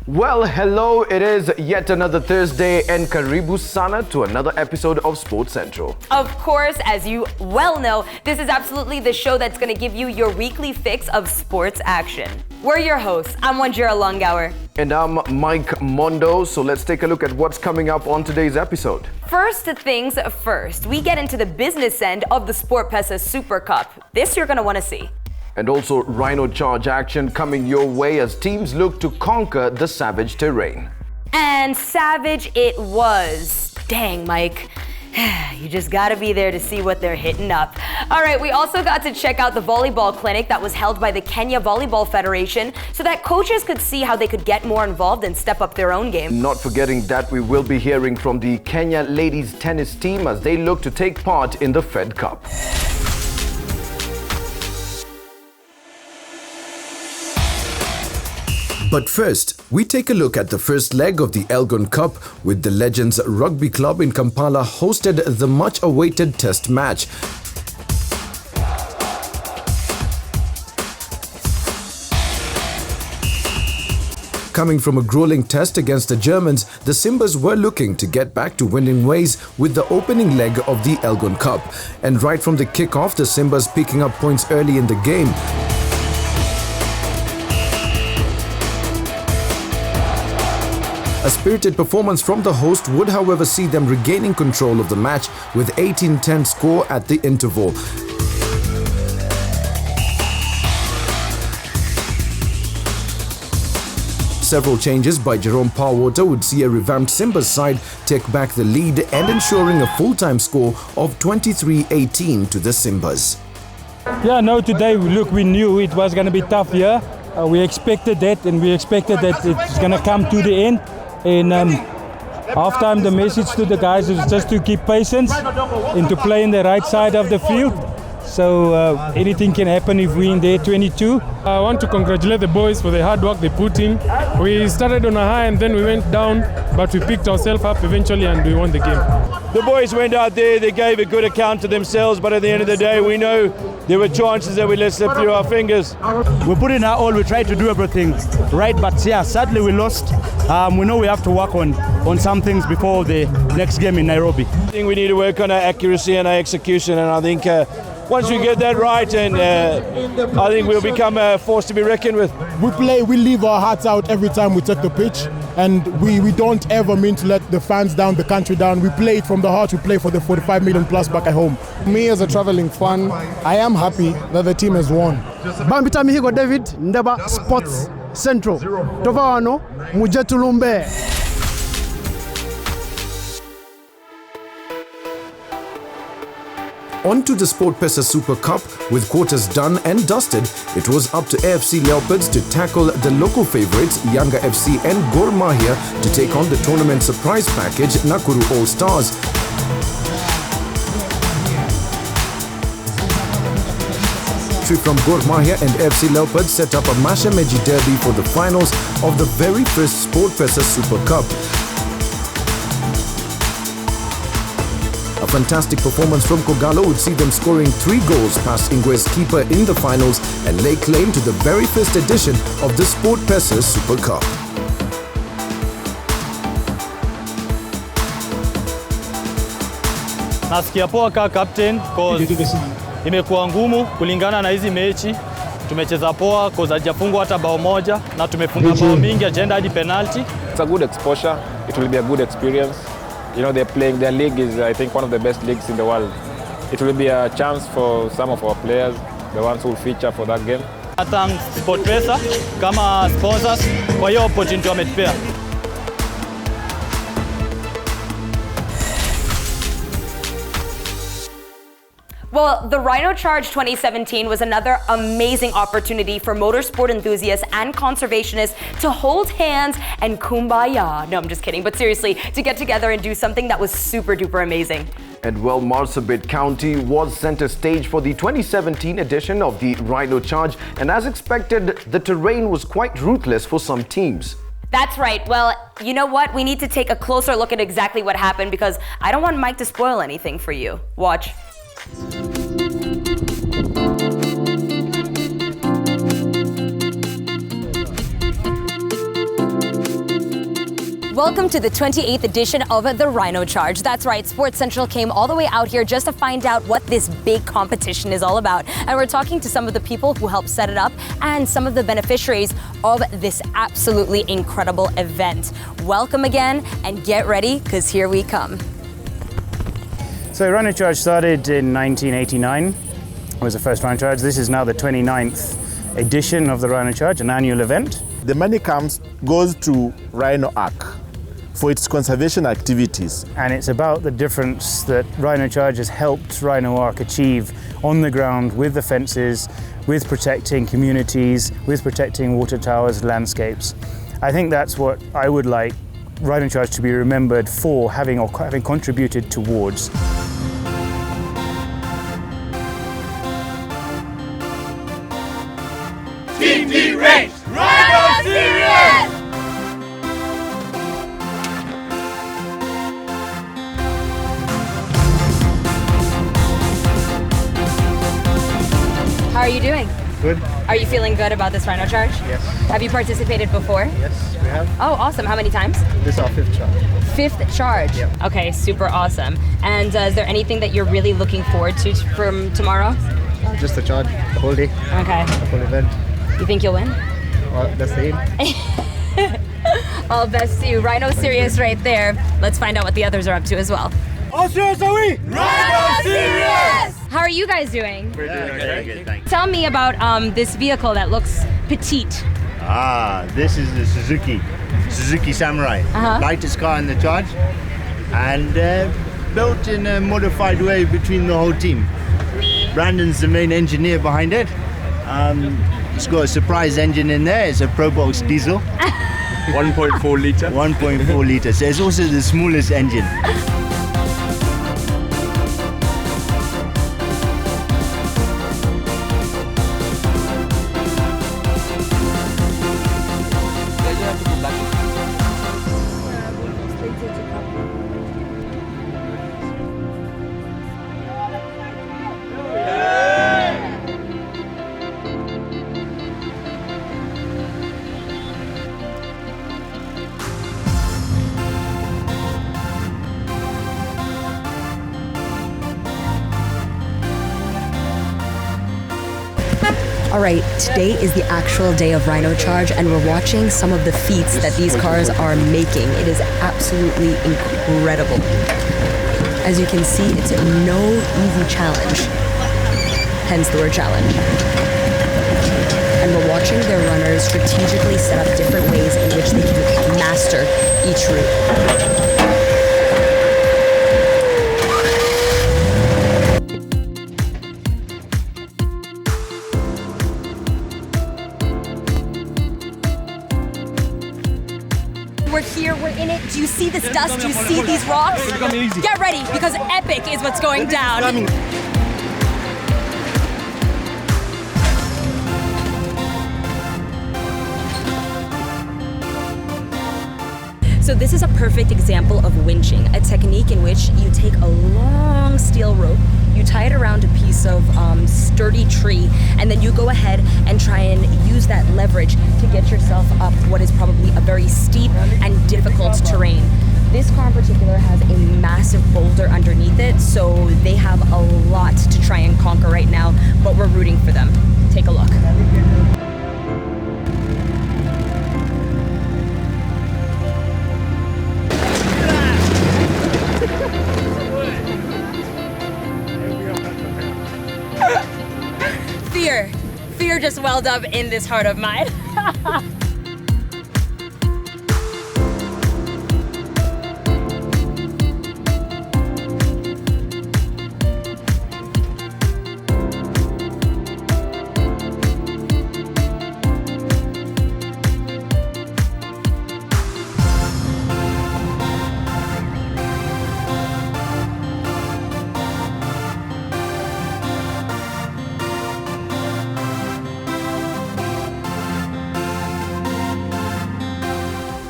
Well, hello, it is yet another Thursday and karibu sana to another episode of Sports Central. Of course, as you well know, this is absolutely the show that's going to give you your weekly fix of sports action. We're your hosts. I'm Wanjira Longauer. And I'm Mike Mondo, so let's take a look at what's coming up on today's episode. First things first, we get into the business end of the Sportpesa Super Cup. This you're going to want to see. And also Rhino Charge action coming your way as teams look to conquer the savage terrain. And savage it was. Dang, Mike. You just gotta be there to see what they're hitting up. All right, we also got to check out the Volleyball Clinic that was held by the Kenya Volleyball Federation so that coaches could see how they could get more involved and step up their own game. Not forgetting that we will be hearing from the Kenyan Ladies Tennis team as they look to take part in the Fed Cup. But first, we take a look at the first leg of the Elgin Cup with the Legends Rugby Club in Kampala hosted the much-awaited test match. Coming from a grueling test against the Germans, the Simbas were looking to get back to winning ways with the opening leg of the Elgin Cup. And right from the kickoff, the Simbas picking up points early in the game. A spirited performance from the host would, however, see them regaining control of the match with 18-10 score at the interval. Several changes by Jerome Powerwater would see a revamped Simbas side take back the lead and ensuring a full-time score of 23-18 to the Simbas. Today, look, we knew it was going to be tough here. We expected that, and we expected that it's going to come to the end. And half-time, the message to the guys is just to keep patience and to play in the right side of the field. So anything can happen if we're in there 22. I want to congratulate the boys for the hard work they put in. We started on a high and then we went down, but we picked ourselves up eventually and we won the game. The boys went out there, they gave a good account to themselves, but at the end of the day, we know there were chances that we let slip through our fingers. We put in our all, we tried to do everything right, but sadly we lost. We know we have to work on some things before the next game in Nairobi. I think we need to work on our accuracy and our execution, and I think once we get that right, and I think we'll become a force to be reckoned with. We leave our hearts out every time we take the pitch, and we don't ever mean to let the fans down, the country down. We play it from the heart, we play for the 45 million plus back at home. Me as a traveling fan, I am happy that the team has won. Bambita Mihigo David, Ndeba Sports Central. Tovano, Mujetulumbe. On to the Sportpesa Super Cup. With quarters done and dusted, it was up to AFC Leopards to tackle the local favourites Yanga FC and Gor Mahia to take on the tournament surprise package Nakuru All Stars. From Gor Mahia and FC Leopards set up a Mashemeji derby for the finals of the very first Sportpesa Super Cup. A fantastic performance from Kogalo would see them scoring 3 goals past Ingwe's keeper in the finals and lay claim to the very first edition of the Sportpesa Super Cup. Nasikia poa ka captain cause imekuwa ngumu kulingana na hizi mechi. Tumecheza poa cause hajafungwa hata bao moja na tumefunga bao mingi agenda hadi penalty. It's a good exposure. It will be a good experience. You know, their league is, I think, one of the best leagues in the world. It will be a chance for some of our players, the ones who will feature for that game. I thank Sportpesa kama sponsors kwa hiyo opportunity wametupea. Well, the Rhino Charge 2017 was another amazing opportunity for motorsport enthusiasts and conservationists to hold hands and kumbaya. No, I'm just kidding, but seriously, to get together and do something that was super duper amazing. And well, Marsabit County was center stage for the 2017 edition of the Rhino Charge, and as expected, the terrain was quite ruthless for some teams. That's right. Well, you know what? We need to take a closer look at exactly what happened because I don't want Mike to spoil anything for you. Watch. Welcome to the 28th edition of the Rhino Charge. That's right, Sports Central came all the way out here just to find out what this big competition is all about. And we're talking to some of the people who helped set it up and some of the beneficiaries of this absolutely incredible event. Welcome again and get ready, because here we come. So Rhino Charge started in 1989. It was the first Rhino Charge. This is now the 29th edition of the Rhino Charge, an annual event. The money goes to Rhino Arc for its conservation activities. And it's about the difference that Rhino Charge has helped Rhino Arc achieve on the ground with the fences, with protecting communities, with protecting water towers, landscapes. I think that's what I would like Rhino Charge to be remembered for, having contributed towards. TT Range, Rhino Serious! How are you doing? Good. Are you feeling good about this Rhino Charge? Yes. Have you participated before? Yes, we have. Oh, awesome. How many times? This is our 5th charge. 5th charge? Yep. Okay, super awesome. And is there anything that you're really looking forward to from tomorrow? Just the charge, the whole day. Okay. The whole event. You think you'll win? Well, that's the aim. All best to you. Rhino Serious right there. Let's find out what the others are up to as well. How serious are we? Rhino Serious! How are you guys doing? We're doing very good, thanks. Tell me about this vehicle that looks petite. This is the Suzuki Samurai. Lightest car in the charge, and built in a modified way between the whole team. Brandon's the main engineer behind it. It's got a surprise engine in there. It's a Probox diesel. 1.4 litre. 1.4 litre. So it's also the smallest engine. All right, today is the actual day of Rhino Charge, and we're watching some of the feats that these cars are making. It is absolutely incredible. As you can see, it's no easy challenge, hence the word challenge. And we're watching their runners strategically set up different ways in which they can master each route. We're here, we're in it. Do you see this dust? Do you see these rocks? Get ready, because epic is what's going down. So this is a perfect example of winching, a technique in which you take a long steel rope, you tie it around a piece of sturdy tree, and then you go ahead and try and use that leverage to get yourself up what is probably a very steep and difficult terrain. This car in particular has a massive boulder underneath it, so they have a lot to try and conquer right now, but we're rooting for them. Take a look. Fear just welled up in this heart of mine.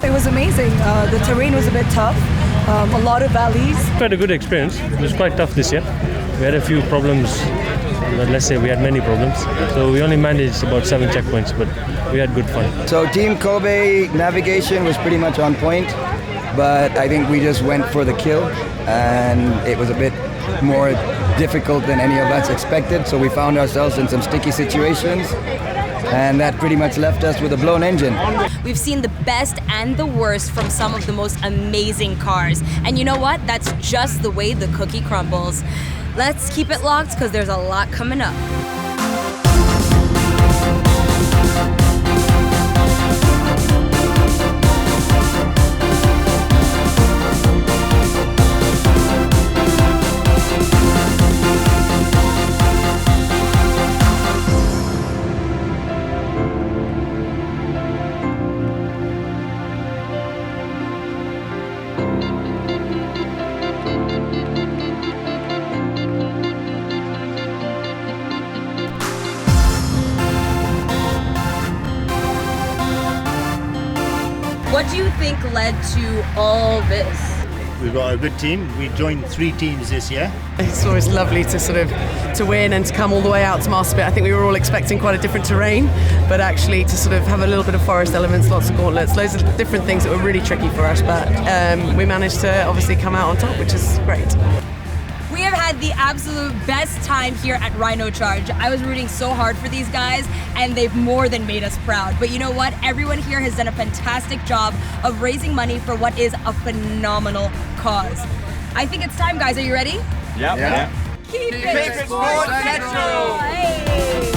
It was amazing. The terrain was a bit tough, a lot of valleys. Quite a good experience. It was quite tough this year. We had a few problems, let's say we had many problems. So we only managed about 7 checkpoints, but we had good fun. So Team Kobe navigation was pretty much on point. but I think we just went for the kill, and it was a bit more difficult than any of us expected, so we found ourselves in some sticky situations, and that pretty much left us with a blown engine. We've seen the best and the worst from some of the most amazing cars. And you know what? That's just the way the cookie crumbles. Let's keep it locked because there's a lot coming up. What do you think led to all this? We've got a good team. We joined 3 teams this year. It's always lovely to win and to come all the way out to Masterspit. I think we were all expecting quite a different terrain, but actually to sort of have a little bit of forest elements, lots of gauntlets, loads of different things that were really tricky for us, but we managed to obviously come out on top, which is great. We have had the absolute best time here at Rhino Charge. I was rooting so hard for these guys, and they've more than made us proud. But you know what? Everyone here has done a fantastic job of raising money for what is a phenomenal cause. I think it's time, guys. Are you ready? Yep. Yeah. Keep it Sports Central! Hey.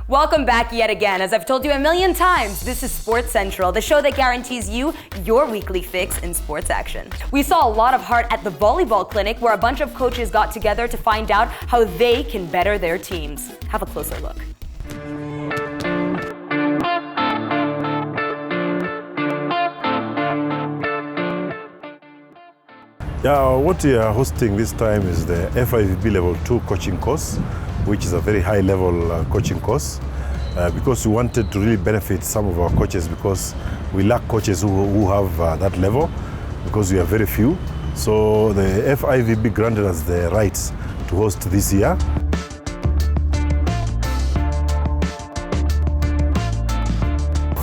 Welcome back yet again. As I've told you a million times, this is Sports Central, the show that guarantees you your weekly fix in sports action. We saw a lot of heart at the Volleyball Clinic, where a bunch of coaches got together to find out how they can better their teams. Have a closer look. Yeah, what we are hosting this time is the FIVB Level 2 coaching course, which is a very high level coaching course, because we wanted to really benefit some of our coaches, because we lack coaches who have that level, because we are very few. So the FIVB granted us the rights to host this year.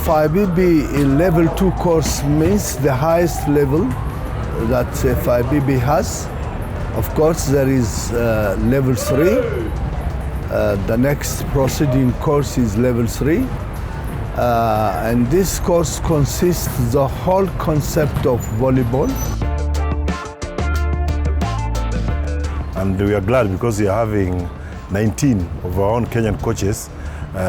FIVB in level 2 course means the highest level that FIVB has. Of course, there is level 3. The next proceeding course is level 3. And this course consists the whole concept of volleyball. And we are glad because we are having 19 of our own Kenyan coaches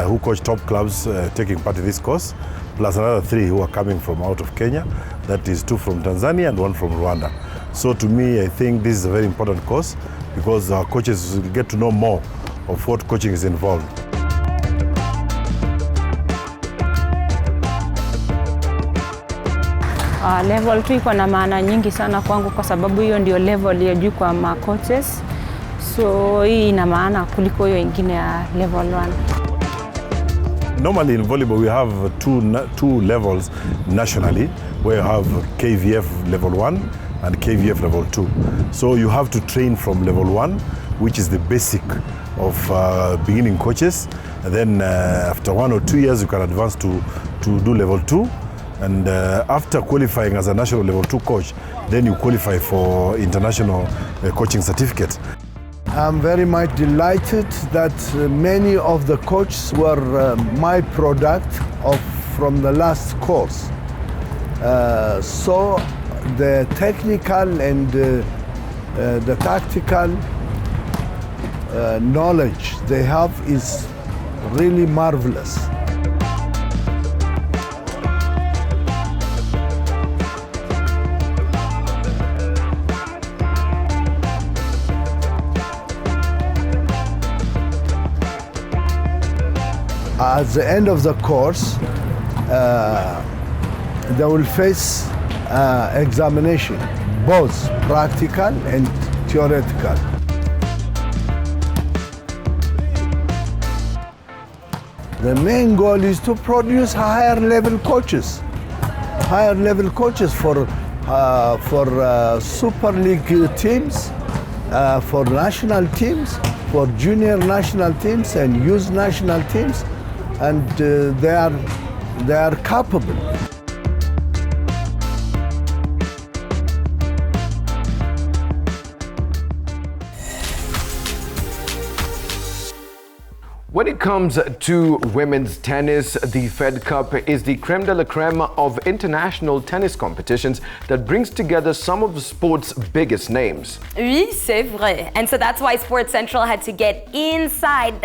who coach top clubs taking part in this course, plus another 3 who are coming from out of Kenya. That is 2 from Tanzania and 1 from Rwanda. So to me, I think this is a very important course because our coaches will get to know more of what coaching is involved. Level 2 iko na maana nyingi sana kwangu kwa sababu hiyo ndio level ya juu kwa ma coaches. So hii ina maana kuliko hiyo ingine ya level 1. Normally in volleyball we have two levels nationally, where you have KVF level 1 and KVF level 2. So you have to train from level 1, which is the basic of beginning coaches. And then after 1 or 2 years you can advance to do level 2. And after qualifying as a national level 2 coach, then you qualify for international coaching certificate. I'm very much delighted that many of the coaches were my product from the last course. So the technical and the tactical knowledge they have is really marvelous. At the end of the course, they will face examination, both practical and theoretical. The main goal is to produce higher level coaches for Super League teams for national teams, for junior national teams and youth national teams, and they are capable. When it comes to women's tennis, the Fed Cup is the creme de la creme of international tennis competitions that brings together some of the sport's biggest names. Oui, c'est vrai. And so that's why Sports Central had to get inside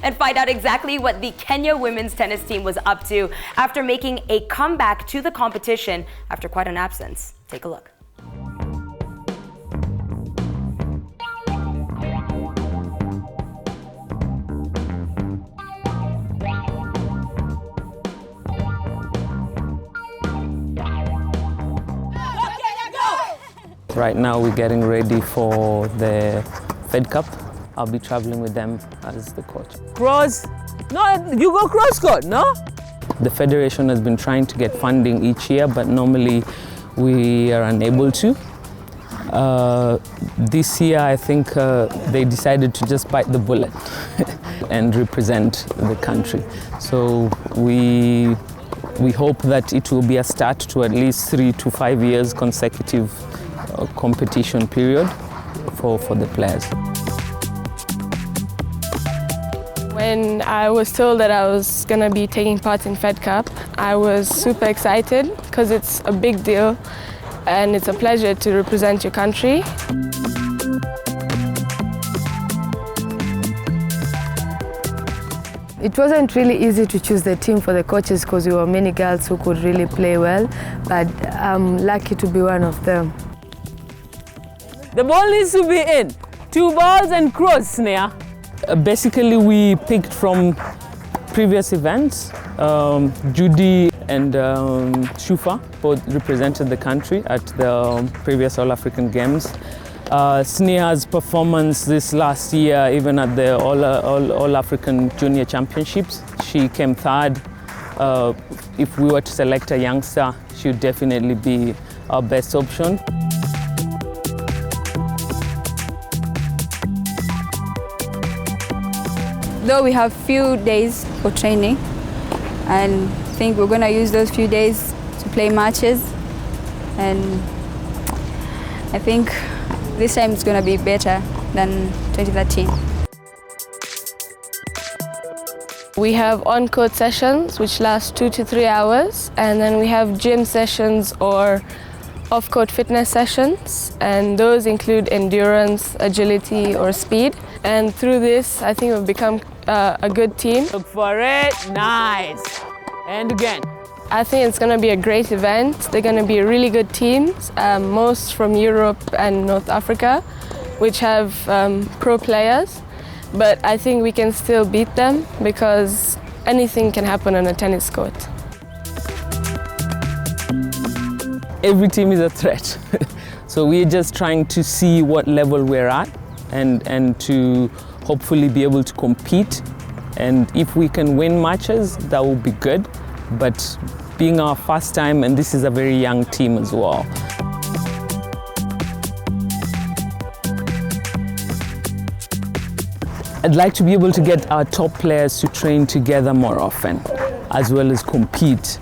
and find out exactly what the Kenya women's tennis team was up to after making a comeback to the competition after quite an absence. Take a look. Right now we're getting ready for the Fed Cup. I'll be traveling with them as the coach. Cross? No, you go cross court, no? The federation has been trying to get funding each year, but normally we are unable to. This year I think they decided to just bite the bullet and represent the country. So we hope that it will be a start to at least 3 to 5 years consecutive competition period for the players. When I was told that I was going to be taking part in Fed Cup, I was super excited because it's a big deal and it's a pleasure to represent your country. It wasn't really easy to choose the team for the coaches because we were many girls who could really play well, but I'm lucky to be one of them. The ball needs to be in. 2 balls and cross, Sneha. Basically, we picked from previous events. Judy and Shufa both represented the country at the previous All-African Games. Sneha's performance this last year, even at the All-African Junior Championships, she came third. If we were to select a youngster, she would definitely be our best option. Though we have few days for training, and I think we're going to use those few days to play matches, and I think this time it's going to be better than 2013. We have on-court sessions which last 2 to 3 hours, and then we have gym sessions or off-court fitness sessions, and those include endurance, agility or speed. And through this, I think we've become a good team. Look for it, nice. And again. I think it's going to be a great event. They're going to be really good teams, most from Europe and North Africa, which have pro players. But I think we can still beat them because anything can happen on a tennis court. Every team is a threat. So we're just trying to see what level we're at and to hopefully be able to compete. And if we can win matches, that will be good. But being our first time, and this is a very young team as well. I'd like to be able to get our top players to train together more often, as well as compete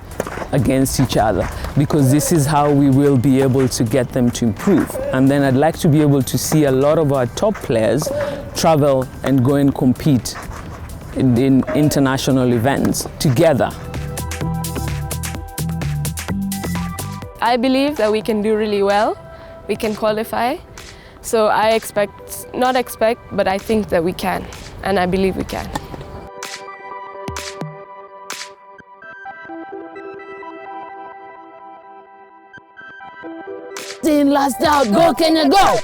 against each other, because this is how we will be able to get them to improve. And then I'd like to be able to see a lot of our top players travel and go and compete in international events together. I believe that we can do really well. We can qualify. So I but I think that we can, and I believe we can. Team last out, go Kenya, go!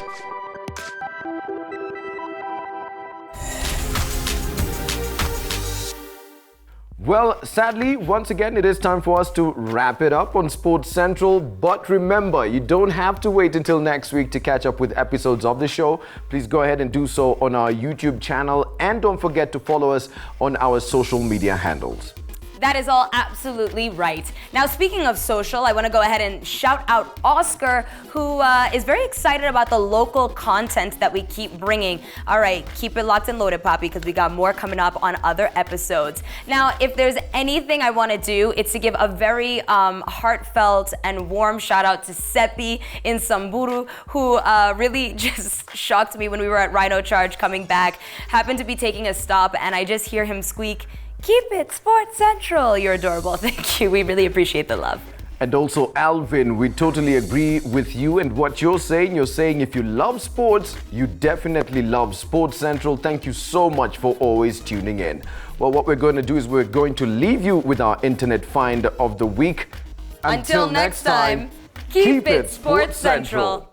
Well, sadly, once again, it is time for us to wrap it up on Sports Central. But remember, you don't have to wait until next week to catch up with episodes of the show. Please go ahead and do so on our YouTube channel. And don't forget to follow us on our social media handles. That is all absolutely right. Now, speaking of social, I want to go ahead and shout out Oscar, who is very excited about the local content that we keep bringing. All right, keep it locked and loaded, Poppy, because we got more coming up on other episodes. Now, if there's anything I want to do, it's to give a very heartfelt and warm shout out to Seppi in Samburu, who really just shocked me when we were at Rhino Charge coming back. Happened to be taking a stop, and I just hear him squeak, "Keep it Sports Central." You're adorable. Thank you. We really appreciate the love. And also, Alvin, we totally agree with you and what you're saying. You're saying if you love sports, you definitely love Sports Central. Thank you so much for always tuning in. Well, what we're going to do is we're going to leave you with our internet find of the week. Until next time, keep it Sports Central.